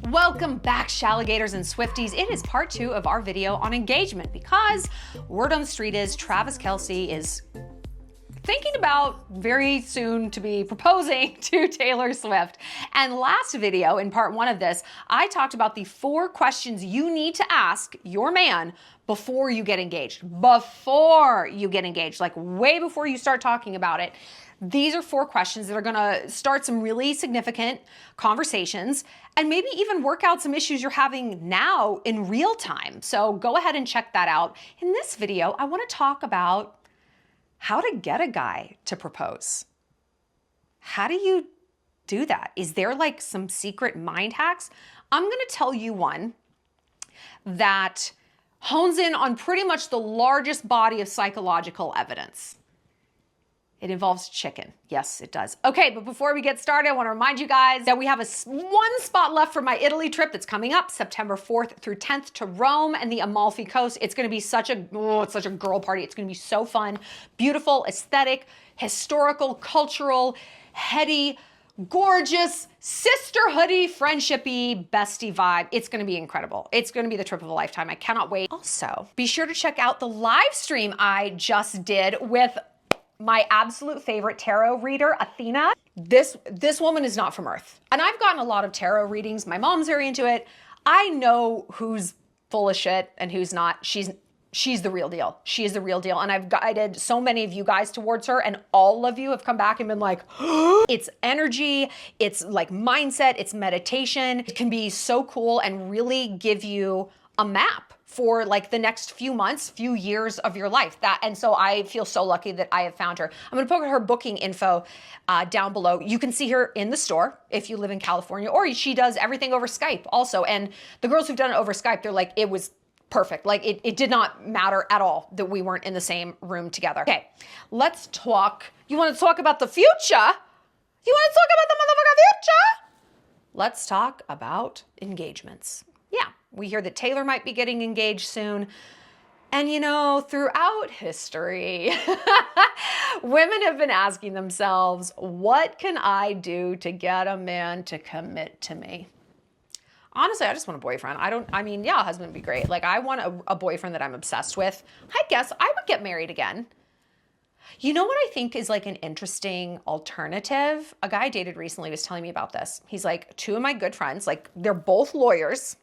Welcome back, Shalligators and Swifties. It is part 2 of our video on engagement because word on the street is Travis Kelce is thinking about very soon to be proposing to Taylor Swift. And last video, in part 1 of this, I talked about the 4 questions you need to ask your man before you get engaged. Before you get engaged, like way before you start talking about it. These are 4 questions that are gonna start some really significant conversations and maybe even work out some issues you're having now in real time. So go ahead and check that out. In this video, I wanna talk about how to get a guy to propose. How do you do that? Is there like some secret mind hacks? I'm gonna tell you one that hones in on pretty much the largest body of psychological evidence. It involves chicken. Yes, it does. Okay, but before we get started, I want to remind you guys that we have one spot left for my Italy trip that's coming up September 4th through 10th to Rome and the Amalfi Coast. It's going to be it's such a girl party. It's going to be so fun, beautiful, aesthetic, historical, cultural, heady, gorgeous, sisterhoody, friendshipy, bestie vibe. It's going to be incredible. It's going to be the trip of a lifetime. I cannot wait. Also, be sure to check out the live stream I just did with my absolute favorite tarot reader, Athena. This woman is not from Earth. And I've gotten a lot of tarot readings. My mom's very into it. I know who's full of shit and who's not. She's the real deal. She is the real deal. And I've guided so many of you guys towards her, and all of you have come back and been like, it's energy, it's like mindset, it's meditation. It can be so cool and really give you a map for like the next few months, few years of your life. And so I feel so lucky that I have found her. I'm gonna put her booking info down below. You can see her in the store if you live in California, or she does everything over Skype also. And the girls who've done it over Skype, they're like, it was perfect. Like it did not matter at all that we weren't in the same room together. Okay, let's talk. You wanna talk about the future? You wanna talk about the motherfucking future? Let's talk about engagements. Yeah. We hear that Taylor might be getting engaged soon. And you know, throughout history, women have been asking themselves, what can I do to get a man to commit to me? Honestly, I just want a boyfriend. Yeah, a husband would be great. Like I want a boyfriend that I'm obsessed with. I guess I would get married again. You know what I think is like an interesting alternative? A guy I dated recently was telling me about this. He's like, 2 of my good friends, like they're both lawyers.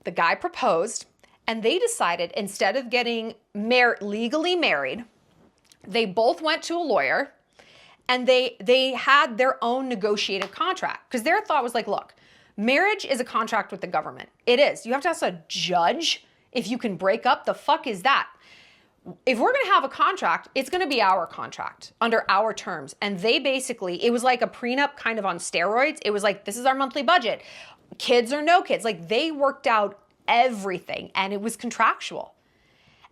The guy proposed, and they decided instead of getting legally married, they both went to a lawyer, and they had their own negotiated contract. Because their thought was like, look, marriage is a contract with the government. It is. You have to ask a judge if you can break up. The fuck is that? If we're gonna have a contract, it's gonna be our contract under our terms. And they basically, it was like a prenup kind of on steroids. It was like, this is our monthly budget. Kids or no kids, like they worked out everything and it was contractual.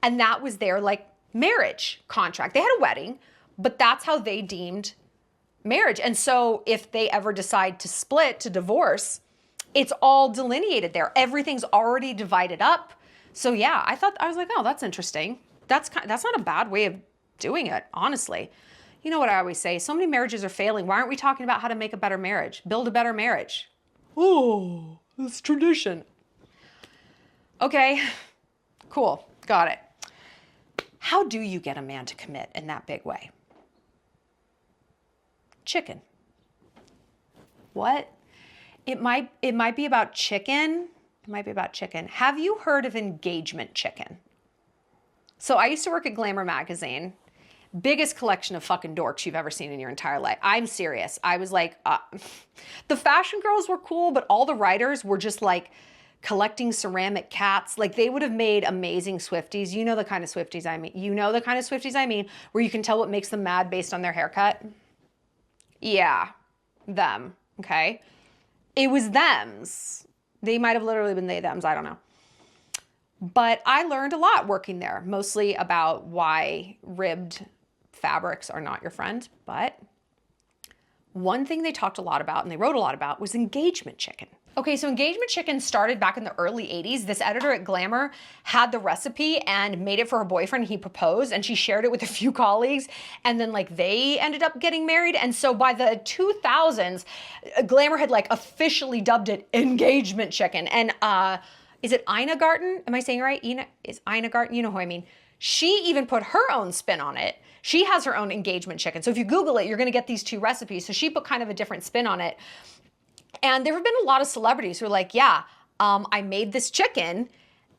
And that was their like marriage contract. They had a wedding, but that's how they deemed marriage. And so if they ever decide to split, to divorce, it's all delineated there. Everything's already divided up. So yeah, I was like, oh, that's interesting. That's not a bad way of doing it, honestly. You know what I always say, so many marriages are failing. Why aren't we talking about how to make a better marriage? Build a better marriage. Oh, it's tradition. Okay, cool, got it. How do you get a man to commit in that big way? Chicken. What? It might be about chicken. It might be about chicken. Have you heard of engagement chicken? So I used to work at Glamour magazine. Biggest collection of fucking dorks you've ever seen in your entire life. I'm serious. I was like, the fashion girls were cool, but all the writers were just like collecting ceramic cats. Like they would have made amazing Swifties. You know the kind of Swifties I mean. You know the kind of Swifties I mean, where you can tell what makes them mad based on their haircut. Yeah, them, okay? It was thems. They might have literally been they, thems, I don't know. But I learned a lot working there, mostly about why ribbed fabrics are not your friend. But one thing they talked a lot about and they wrote a lot about was engagement chicken. Okay, so engagement chicken started back in the early 80s. This editor at Glamour had the recipe and made it for her boyfriend. He proposed and she shared it with a few colleagues, and then like they ended up getting married. And so by the 2000s, Glamour had like officially dubbed it engagement chicken. And is it Ina Garten? Am I saying it right? Ina Garten? You know who I mean. She even put her own spin on it. She has her own engagement chicken. So if you Google it, you're gonna get these two recipes. So she put kind of a different spin on it. And there have been a lot of celebrities who are like, yeah, I made this chicken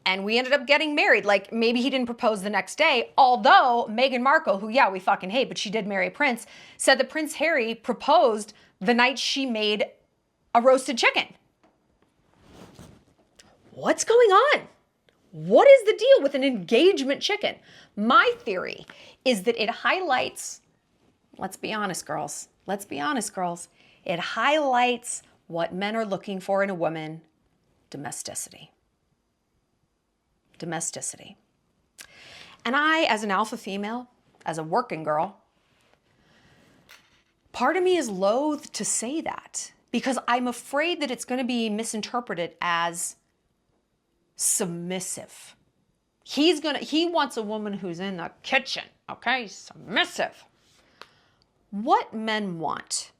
and we ended up getting married. Like maybe he didn't propose the next day. Although Meghan Markle, who, yeah, we fucking hate, but she did marry Prince, said that Prince Harry proposed the night she made a roasted chicken. What's going on? What is the deal with an engagement chicken? My theory is that it highlights, let's be honest, girls. It highlights what men are looking for in a woman: domesticity. Domesticity. And I, as an alpha female, as a working girl, part of me is loath to say that because I'm afraid that it's going to be misinterpreted as submissive. He wants a woman who's in the kitchen, okay? Submissive. What men want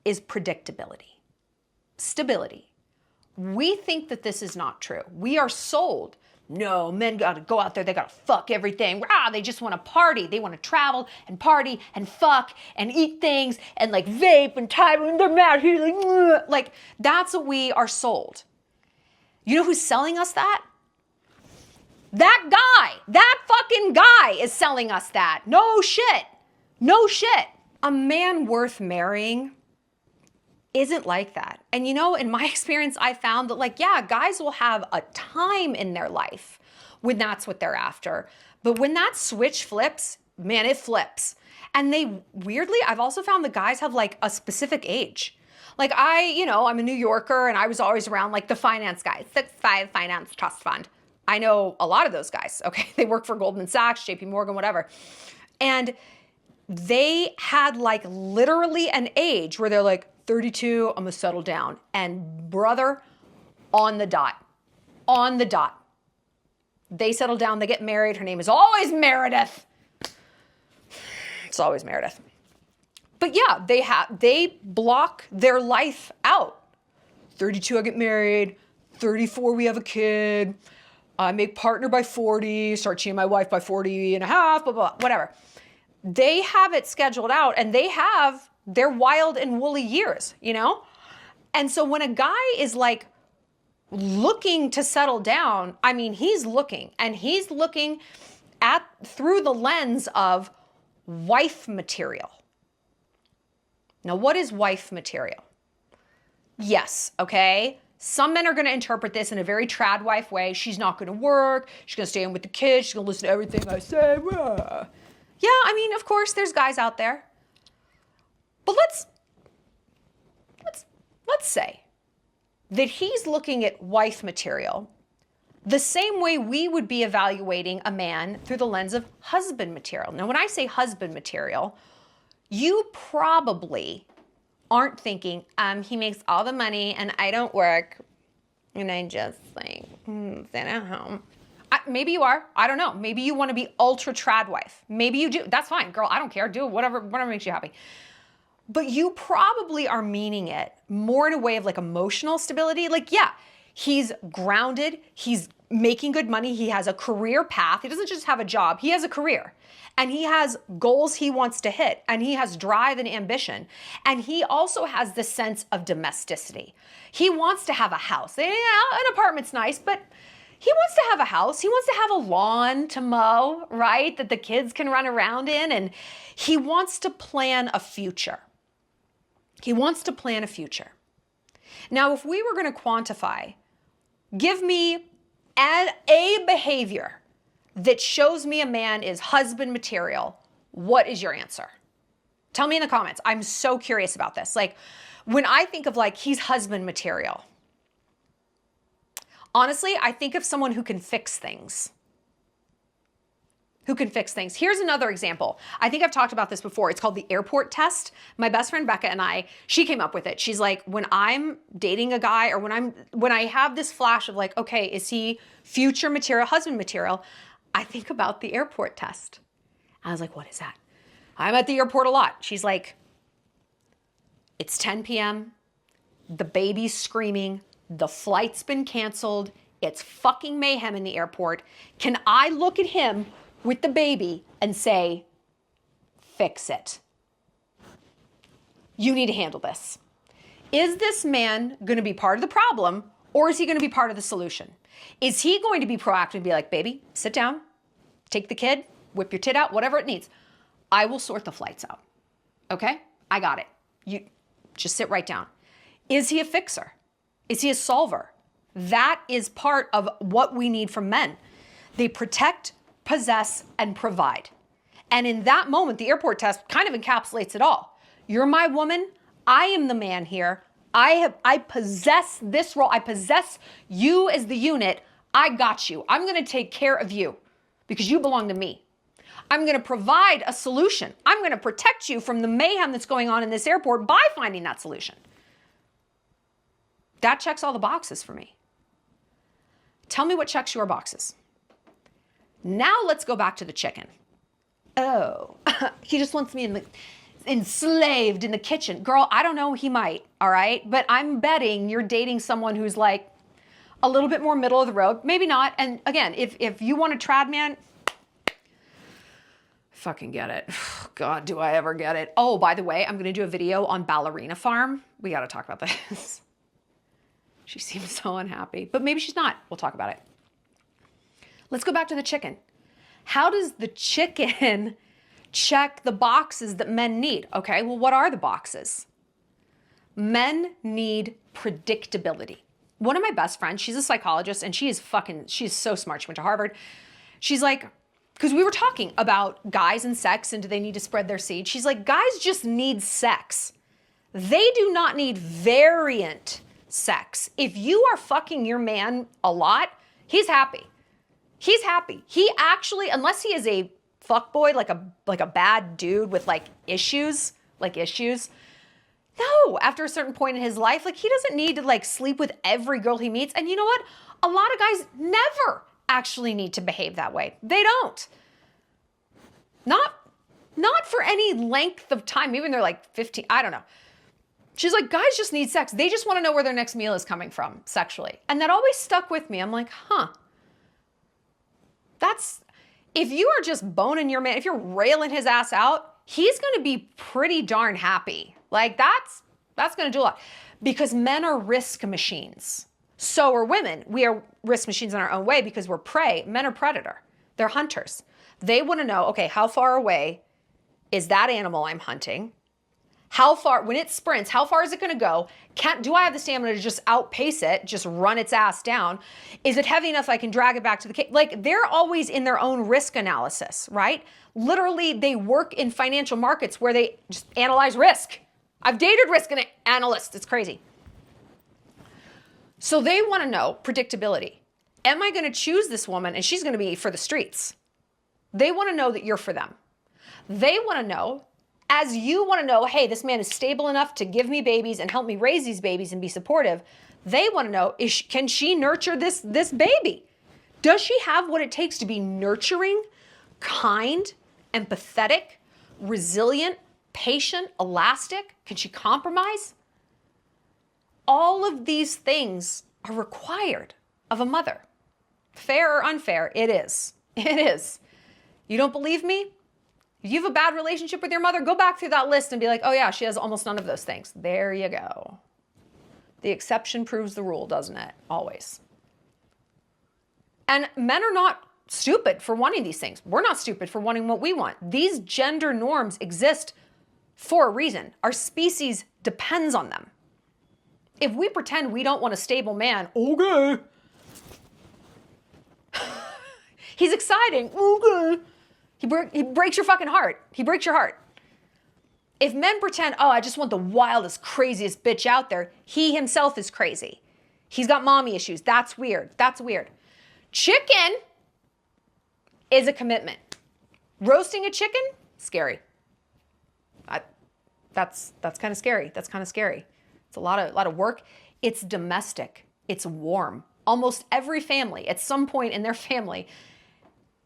is predictability. Stability. We think that this is not true. We are sold. No, men got to go out there. They got to fuck everything. They just want to party. They want to travel and party and fuck and eat things and like vape and tie and they're mad here. Like that's what we are sold. You know who's selling us that? That guy. That fucking guy is selling us that. No shit. No shit. A man worth marrying isn't like that. And you know, in my experience, I found that like, yeah, guys will have a time in their life when that's what they're after. But when that switch flips, man, it flips. And they, weirdly, I've also found the guys have like a specific age. Like I'm a New Yorker and I was always around like the finance guys, 6'5" finance trust fund. I know a lot of those guys, okay? They work for Goldman Sachs, JP Morgan, whatever. And they had like literally an age where they're like, 32, I'm gonna settle down. And brother, on the dot. They settle down, they get married. Her name is always Meredith. It's always Meredith. But yeah, they block their life out. 32, I get married. 34, we have a kid. I make partner by 40, start cheating my wife by 40 and a half, blah, blah, whatever. They have it scheduled out and they have their wild and woolly years, you know? And so when a guy is like looking to settle down, I mean, he's looking at through the lens of wife material. Now, what is wife material? Yes, okay? Some men are going to interpret this in a very trad wife way. She's not going to work. She's going to stay in with the kids. She's going to listen to everything I say. Yeah, I mean, of course, there's guys out there. But let's say that he's looking at wife material the same way we would be evaluating a man through the lens of husband material. Now, when I say husband material, you probably aren't thinking, he makes all the money and I don't work and I just like sit at home. Maybe you are. I don't know. Maybe you want to be ultra trad wife. Maybe you do. That's fine, girl. I don't care. Do whatever makes you happy. But you probably are meaning it more in a way of like emotional stability. Like, yeah, he's grounded. He's making good money. He has a career path. He doesn't just have a job. He has a career. And he has goals he wants to hit. And he has drive and ambition. And he also has this sense of domesticity. He wants to have a house. Yeah, an apartment's nice, but he wants to have a house. He wants to have a lawn to mow, right? That the kids can run around in. And he wants to plan a future. Now, if we were going to quantify, give me a behavior that shows me a man is husband material, what is your answer? Tell me in the comments. I'm so curious about this. Like, when I think of like, he's husband material, honestly, I think of someone who can fix things. who can fix things. Here's another example. I think I've talked about this before. It's called the airport test. My best friend Becca and I, she came up with it. She's like, when I'm dating a guy or when I have this flash of like, okay, is he future material, husband material? I think about the airport test. I was like, what is that? I'm at the airport a lot. She's like, it's 10 p.m. The baby's screaming. The flight's been canceled. It's fucking mayhem in the airport. Can I look at him with the baby and say, fix it? You need to handle this. Is this man going to be part of the problem or is he going to be part of the solution? Is he going to be proactive and be like, baby, sit down, take the kid, whip your tit out, whatever it needs. I will sort the flights out. Okay? I got it. You just sit right down. Is he a fixer? Is he a solver? That is part of what we need from men. They protect, possess, and provide. And in that moment, the airport test kind of encapsulates it all. You're my woman. I am the man here. I possess this role. I possess you as the unit. I got you. I'm going to take care of you because you belong to me. I'm going to provide a solution. I'm going to protect you from the mayhem that's going on in this airport by finding that solution. That checks all the boxes for me. Tell me what checks your boxes. Now let's go back to the chicken. Oh, he just wants me enslaved in the kitchen. Girl, I don't know, he might, all right? But I'm betting you're dating someone who's like a little bit more middle of the road. Maybe not. And again, if you want a trad man, fucking get it. God, do I ever get it. Oh, by the way, I'm going to do a video on Ballerina Farm. We got to talk about this. She seems so unhappy, but maybe she's not. We'll talk about it. Let's go back to the chicken. How does the chicken check the boxes that men need? Okay, well, what are the boxes? Men need predictability. One of my best friends, she's a psychologist and she's so smart. She went to Harvard. She's like, because we were talking about guys and sex and do they need to spread their seed? She's like, guys just need sex. They do not need variant sex. If you are fucking your man a lot, he's happy. He's happy. He actually, unless he is a fuckboy, like a bad dude with issues. No, after a certain point in his life, he doesn't need to sleep with every girl he meets. And you know what? A lot of guys never actually need to behave that way. They don't. Not for any length of time. Even they're 15, I don't know. She's like, guys just need sex. They just want to know where their next meal is coming from sexually. And that always stuck with me. I'm like, huh. If you are just boning your man, if you're railing his ass out, he's going to be pretty darn happy. That's going to do a lot. Because men are risk machines. So are women. We are risk machines in our own way because we're prey. Men are predator. They're hunters. They want to know, okay, how far away is that animal I'm hunting? How far, when it sprints, how far is it going to go? Do I have the stamina to just outpace it, just run its ass down? Is it heavy enough I can drag it back to the cage? They're always in their own risk analysis, right? Literally, they work in financial markets where they just analyze risk. I've dated risk analysts. It's crazy. So they want to know predictability. Am I going to choose this woman and she's going to be for the streets? They want to know that you're for them. They want to know, as you want to know, hey, this man is stable enough to give me babies and help me raise these babies and be supportive. They want to know, can she nurture this baby? Does she have what it takes to be nurturing, kind, empathetic, resilient, patient, elastic? Can she compromise? All of these things are required of a mother. Fair or unfair, it is. It is. You don't believe me? If you have a bad relationship with your mother, go back through that list and be like, oh yeah, she has almost none of those things. There you go. The exception proves the rule, doesn't it? Always. And men are not stupid for wanting these things. We're not stupid for wanting what we want. These gender norms exist for a reason. Our species depends on them. If we pretend we don't want a stable man, okay. He's exciting, okay. He breaks your fucking heart. He breaks your heart. If men pretend, oh, I just want the wildest, craziest bitch out there, he himself is crazy. He's got mommy issues. That's weird. That's weird. Chicken is a commitment. Roasting a chicken, scary. That's kind of scary. That's kind of scary. It's a lot of work. It's domestic. It's warm. Almost every family at some point in their family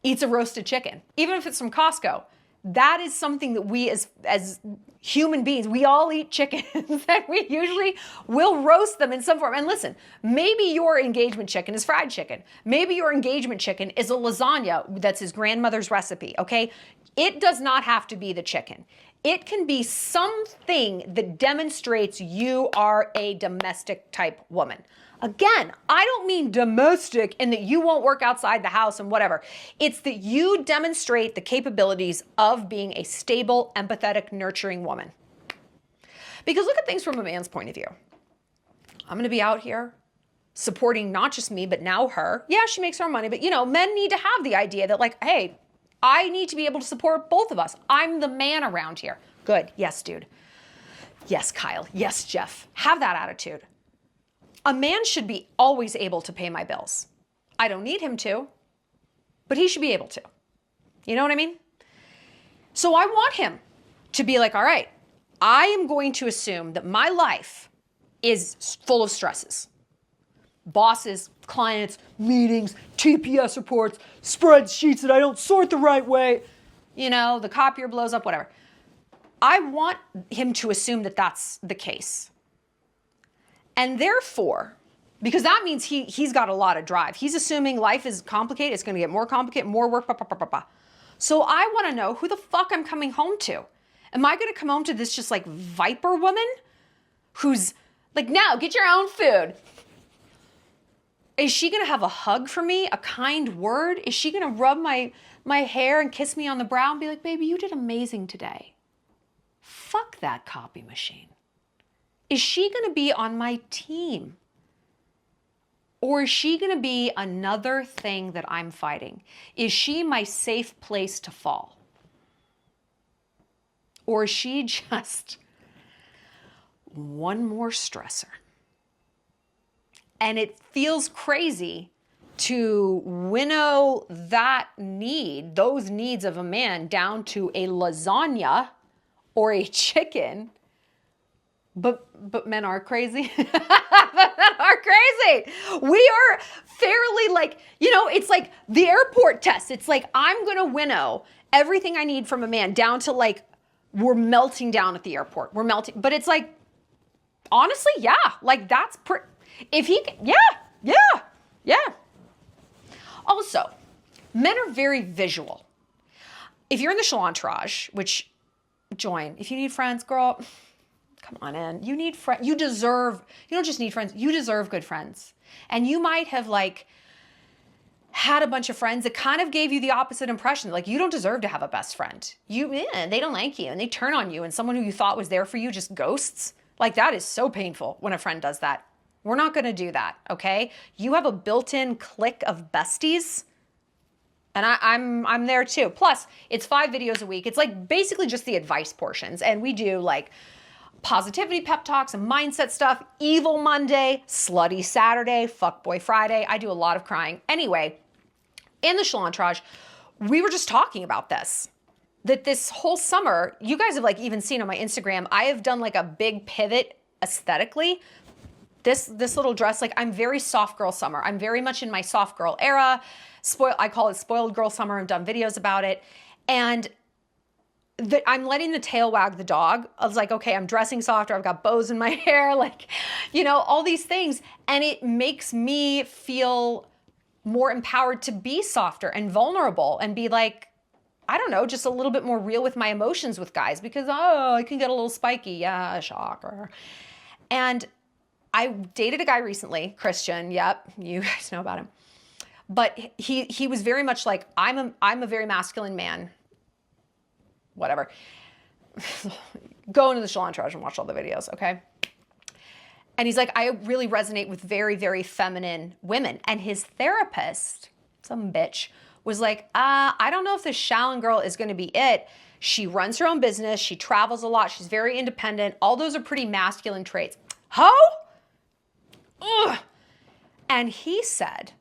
eats a roasted chicken, even if it's from Costco. That is something that we as human beings, we all eat chickens and we usually will roast them in some form. And listen, maybe your engagement chicken is fried chicken. Maybe your engagement chicken is a lasagna that's his grandmother's recipe, okay? It does not have to be the chicken. It can be something that demonstrates you are a domestic type woman. Again, I don't mean domestic in that you won't work outside the house and whatever. It's that you demonstrate the capabilities of being a stable, empathetic, nurturing woman. Because look at things from a man's point of view. I'm going to be out here supporting not just me, but now her. Yeah, she makes her own money, but men need to have the idea that like, hey, I need to be able to support both of us. I'm the man around here. Good. Yes, dude. Yes, Kyle. Yes, Jeff. Have that attitude. A man should be always able to pay my bills. I don't need him to, but he should be able to. You know what I mean? So I want him to be like, all right, I am going to assume that my life is full of stresses. Bosses, clients, meetings, TPS reports, spreadsheets that I don't sort the right way. The copier blows up, whatever. I want him to assume that that's the case. And therefore, because that means he's got a lot of drive. He's assuming life is complicated. It's going to get more complicated, more work, So I want to know who the fuck I'm coming home to. Am I going to come home to this just like viper woman who's like, now get your own food? Is she going to have a hug for me? A kind word? Is she going to rub my hair and kiss me on the brow and be like, baby, you did amazing today? Fuck that copy machine. Is she going to be on my team? Or is she going to be another thing that I'm fighting? Is she my safe place to fall? Or is she just one more stressor? And it feels crazy to winnow those needs of a man down to a lasagna or a chicken. But men are crazy. Men are crazy. We are fairly it's like the airport test. It's like, I'm going to winnow everything I need from a man down to like, we're melting down at the airport. We're melting. But it's like, honestly, yeah. Like that's, if he can, yeah. Also, men are very visual. If you're in the Shallon entourage, which join, if you need friends, girl, come on in. You need friends. You don't just need friends. You deserve good friends. And you might have had a bunch of friends that kind of gave you the opposite impression. Like you don't deserve to have a best friend. They don't like you and they turn on you and someone who you thought was there for you just ghosts. Like that is so painful when a friend does that. We're not going to do that. Okay. You have a built-in clique of besties. And I'm there too. Plus it's 5 videos a week. It's like basically just the advice portions. And we do like positivity pep talks and mindset stuff, evil Monday, slutty Saturday, fuckboy Friday. I do a lot of crying. Anyway, in the Shallon entourage, we were just talking about this. That this whole summer, you guys have even seen on my Instagram, I have done a big pivot aesthetically. This little dress, I'm very soft girl summer. I'm very much in my soft girl era. I call it spoiled girl summer. I've done videos about it. And I'm letting the tail wag the dog. I was like, okay, I'm dressing softer. I've got bows in my hair, all these things. And it makes me feel more empowered to be softer and vulnerable and be I don't know, just a little bit more real with my emotions with guys because, I can get a little spiky. Yeah, shocker. And I dated a guy recently, Christian. Yep, you guys know about him. But he was very much I'm a very masculine man. Whatever. Go into the Shallon entourage and watch all the videos, okay? And he's I really resonate with very, very feminine women. And his therapist, some bitch, was I don't know if this Shallon girl is going to be it. She runs her own business. She travels a lot. She's very independent. All those are pretty masculine traits. Ho? Ugh. And he said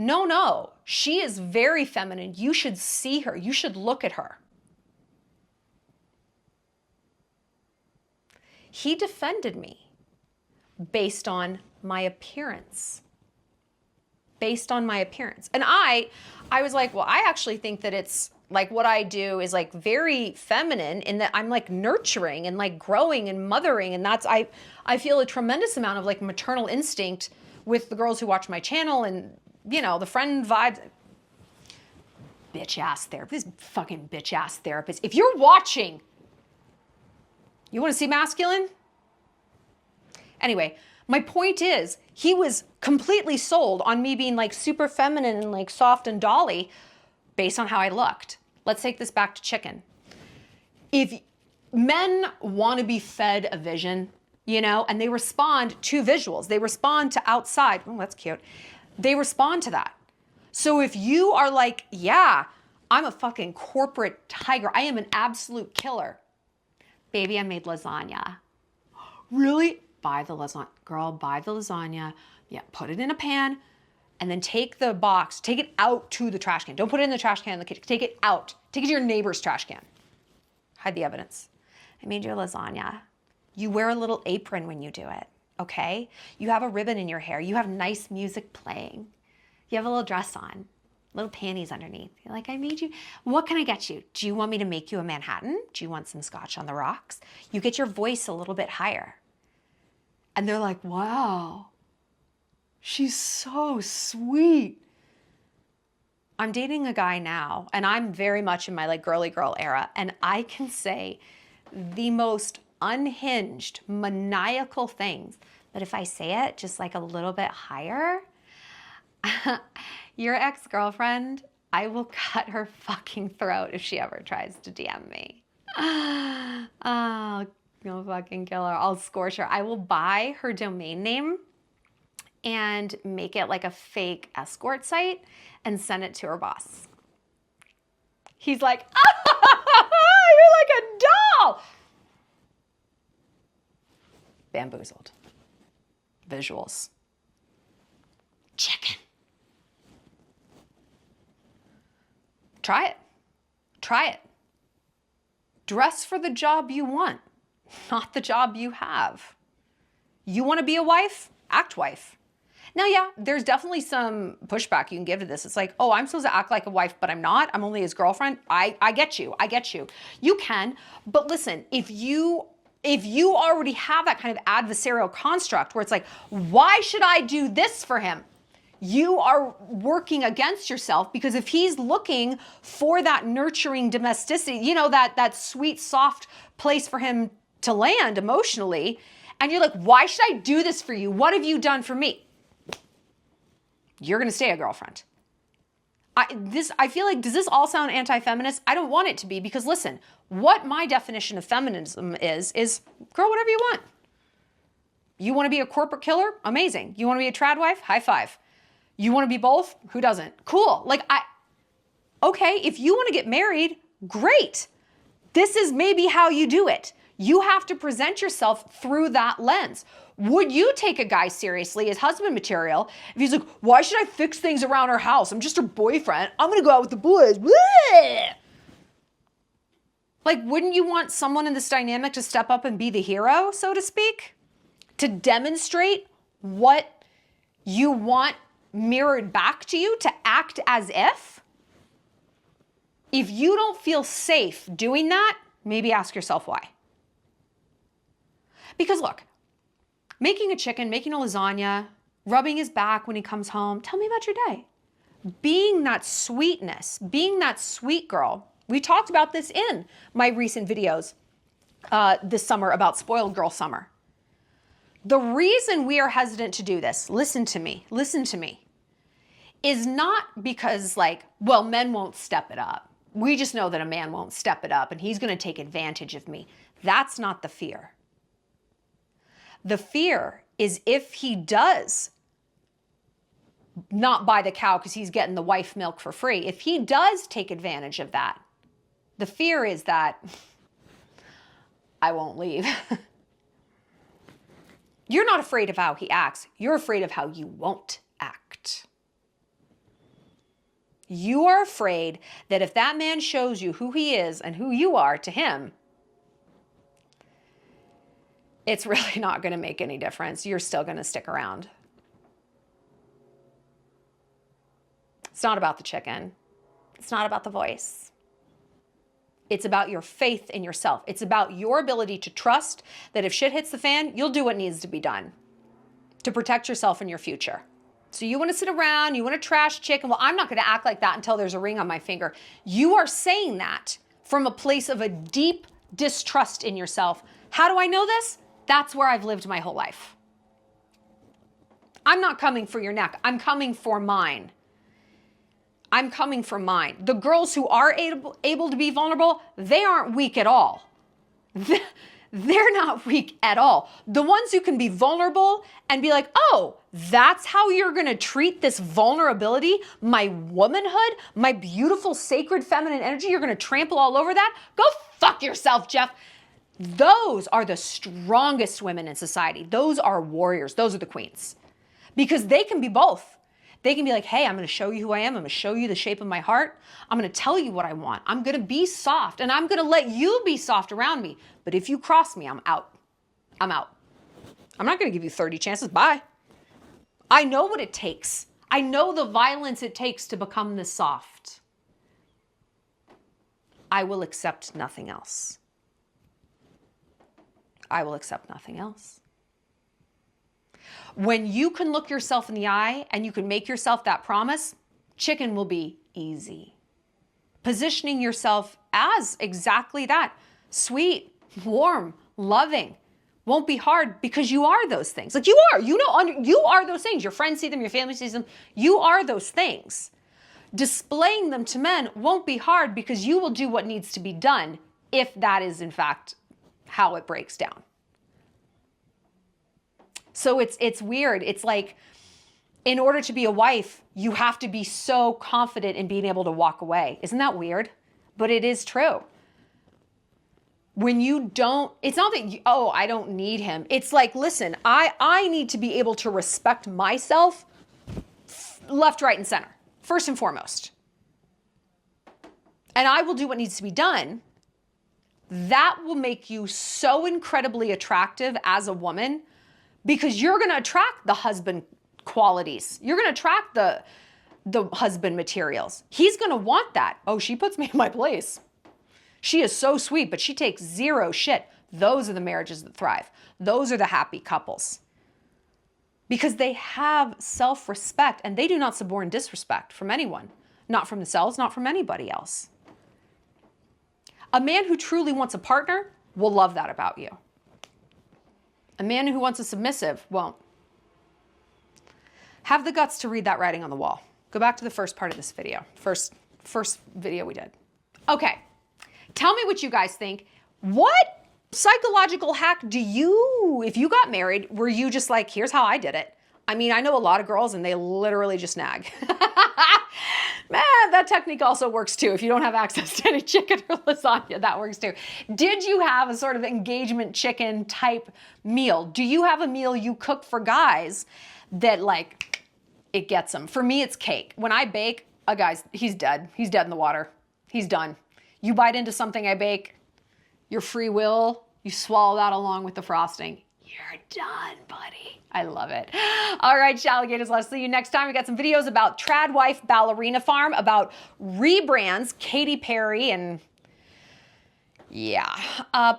No, no, she is very feminine. You should see her. You should look at her. He defended me based on my appearance. Based on my appearance. And I was like, well, I actually think that it's like what I do is like very feminine in that I'm like nurturing and like growing and mothering. And that's, I feel a tremendous amount of like maternal instinct with the girls who watch my channel and, you know, the friend vibes. Bitch ass therapist, fucking bitch ass therapist. If you're watching, you want to see masculine? Anyway, my point is, he was completely sold on me being like super feminine and like soft and dolly based on how I looked. Let's take this back to chicken. If men want to be fed a vision, you know, and they respond to visuals, they respond to outside. Oh, that's cute. They respond to that. So if you are like, yeah, I'm a fucking corporate tiger. I am an absolute killer. Baby, I made lasagna. Really? Buy the lasagna. Girl, buy the lasagna. Yeah, put it in a pan and then take the box, take it out to the trash can. Don't put it in the trash can in the kitchen. Take it out. Take it to your neighbor's trash can. Hide the evidence. I made you a lasagna. You wear a little apron when you do it, okay? You have a ribbon in your hair. You have nice music playing. You have a little dress on, little panties underneath. You're like, I made you. What can I get you? Do you want me to make you a Manhattan? Do you want some scotch on the rocks? You get your voice a little bit higher. And they're like, wow, she's so sweet. I'm dating a guy now, and I'm very much in my like girly girl era, and I can say the most unhinged, maniacal things. But if I say it just like a little bit higher, your ex-girlfriend, I will cut her fucking throat if she ever tries to DM me. Oh, you'll fucking kill her. I'll scorch her. I will buy her domain name and make it like a fake escort site and send it to her boss. He's like, you're like a doll. Bamboozled. Visuals. Chicken. Try it. Try it. Dress for the job you want, not the job you have. You want to be a wife? Act wife. Now, yeah, there's definitely some pushback you can give to this. It's like, oh, I'm supposed to act like a wife, but I'm not. I'm only his girlfriend. I get you. I get you. You can. But listen, if you already have that kind of adversarial construct where it's like, why should I do this for him? You are working against yourself, because if he's looking for that nurturing domesticity, you know, that sweet, soft place for him to land emotionally, and you're like, why should I do this for you? What have you done for me? You're going to stay a girlfriend. I feel like, does this all sound anti-feminist? I don't want it to be, because listen, what my definition of feminism is girl, whatever you want. You want to be a corporate killer? Amazing. You want to be a trad wife? High five. You want to be both? Who doesn't? Cool. Like, okay, if you want to get married, great. This is maybe how you do it. You have to present yourself through that lens. Would you take a guy seriously as husband material if he's like, why should I fix things around our house? I'm just her boyfriend. I'm going to go out with the boys. Bleh! Like, wouldn't you want someone in this dynamic to step up and be the hero, so to speak? To demonstrate what you want mirrored back to you, to act as if? If you don't feel safe doing that, maybe ask yourself why. Because look, making a chicken, making a lasagna, rubbing his back when he comes home, tell me about your day. Being that sweetness, being that sweet girl. We talked about this in my recent videos this summer about spoiled girl summer. The reason we are hesitant to do this, listen to me, is not because like, well, men won't step it up. We just know that a man won't step it up and he's going to take advantage of me. That's not the fear. The fear is if he does not buy the cow because he's getting the wife milk for free, if he does take advantage of that, the fear is that I won't leave. You're not afraid of how he acts. You're afraid of how you won't act. You are afraid that if that man shows you who he is and who you are to him, it's really not going to make any difference. You're still going to stick around. It's not about the chicken. It's not about the voice. It's about your faith in yourself. It's about your ability to trust that if shit hits the fan, you'll do what needs to be done to protect yourself and your future. So you want to sit around, you want to trash chicken. Well, I'm not going to act like that until there's a ring on my finger. You are saying that from a place of a deep distrust in yourself. How do I know this? That's where I've lived my whole life. I'm not coming for your neck. I'm coming for mine. I'm coming for mine. The girls who are able to be vulnerable, they aren't weak at all. They're not weak at all. The ones who can be vulnerable and be like, oh, that's how you're going to treat this vulnerability, my womanhood, my beautiful, sacred feminine energy, you're going to trample all over that? Go fuck yourself, Jeff. Those are the strongest women in society. Those are warriors. Those are the queens. Because they can be both. They can be like, hey, I'm going to show you who I am. I'm going to show you the shape of my heart. I'm going to tell you what I want. I'm going to be soft, and I'm going to let you be soft around me. But if you cross me, I'm out. I'm out. I'm not going to give you 30 chances. Bye. I know what it takes. I know the violence it takes to become this soft. I will accept nothing else. I will accept nothing else. When you can look yourself in the eye and you can make yourself that promise, chicken will be easy. Positioning yourself as exactly that, sweet, warm, loving, won't be hard because you are those things. Like you are, you are those things. Your friends see them, your family sees them. You are those things. Displaying them to men won't be hard because you will do what needs to be done if that is in fact how it breaks down. So it's weird. It's like, in order to be a wife, you have to be so confident in being able to walk away. Isn't that weird? But it is true. When you don't, it's not that, oh, I don't need him. It's like, listen, I need to be able to respect myself left, right, and center, first and foremost. And I will do what needs to be done. That will make you so incredibly attractive as a woman because you're going to attract the husband qualities. You're going to attract the husband materials. He's going to want that. Oh, she puts me in my place. She is so sweet, but she takes zero shit. Those are the marriages that thrive. Those are the happy couples. Because they have self-respect and they do not suborn disrespect from anyone. Not from themselves, not from anybody else. A man who truly wants a partner will love that about you. A man who wants a submissive won't. Have the guts to read that writing on the wall. Go back to the first part of this video. First video we did. Okay. Tell me what you guys think. What psychological hack do you, if you got married, were you just like, here's how I did it? I mean, I know a lot of girls and they literally just nag. Man, that technique also works too. If you don't have access to any chicken or lasagna, that works too. Did you have a sort of engagement chicken type meal? Do you have a meal you cook for guys that like, it gets them? For me, it's cake. When I bake, a guy's, he's dead. He's dead in the water. He's done. You bite into something I bake, your free will, you swallow that along with the frosting. You're done, buddy. I love it. All right, Shalligators, let's see you next time. We got some videos about Trad Wife Ballerina Farm, about rebrands, Katy Perry, and yeah,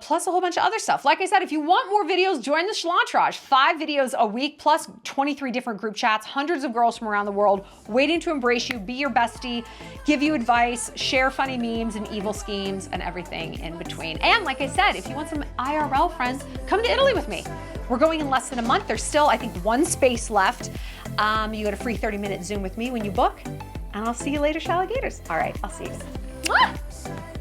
plus a whole bunch of other stuff. Like I said, if you want more videos, join the Shallontrage. 5 videos a week, plus 23 different group chats, hundreds of girls from around the world waiting to embrace you, be your bestie, give you advice, share funny memes and evil schemes and everything in between. And like I said, if you want some IRL friends, come to Italy with me. We're going in less than a month. There's still, I think, 1 space left. You get a free 30-minute Zoom with me when you book, and I'll see you later, Shalligators. All right, I'll see you soon. Mwah!